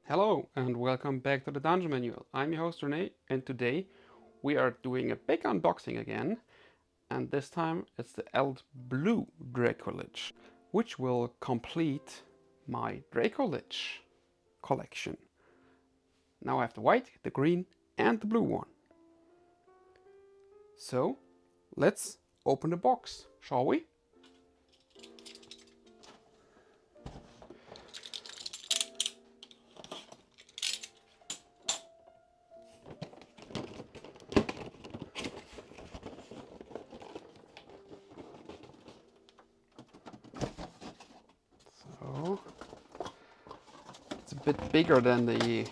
Hello and welcome back to the Dungeon Manual. I'm your host Renee, and today we are doing a big unboxing again, and this time it's the Eld Blue Dracolich, which will complete my Dracolich collection. Now I have the white, the green and the blue one. So let's open the box, shall we? So it's a bit bigger than the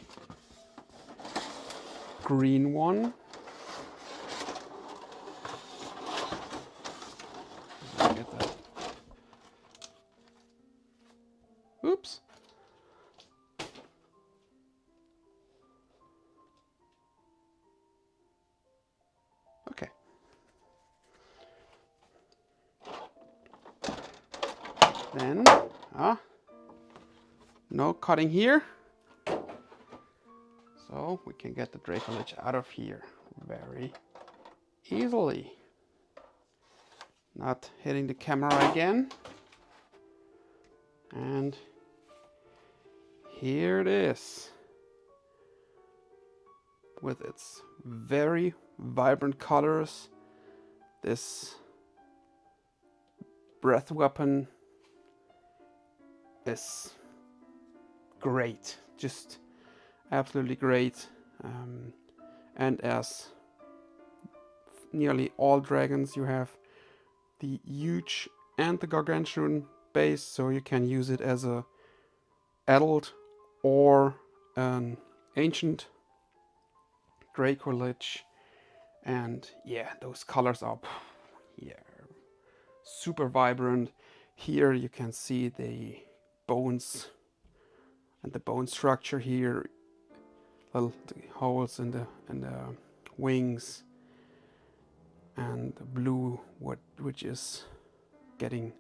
green one. Get that. Oops. Okay. Then, no cutting here. So we can get the Dracolich out of here very easily. Not hitting the camera again. And here it is. With its very vibrant colors. This breath weapon is great. Just absolutely great. And as nearly all dragons, you have the huge and the gargantuan base, so you can use it as a adult or an ancient Dracolich. And yeah, those colors are super vibrant. Here you can see the bones and the bone structure here, little holes in the wings, and the blue, which is getting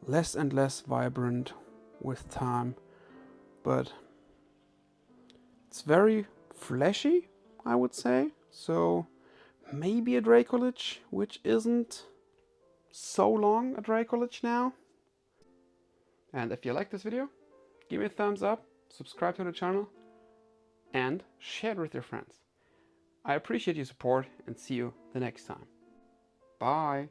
less and less vibrant with time, but it's very fleshy, I would say. So maybe a Dracolich, which isn't so long a Dracolich now. And if you like this video, give me a thumbs up, subscribe to the channel, and share it with your friends. I appreciate your support and see you the next time. Bye!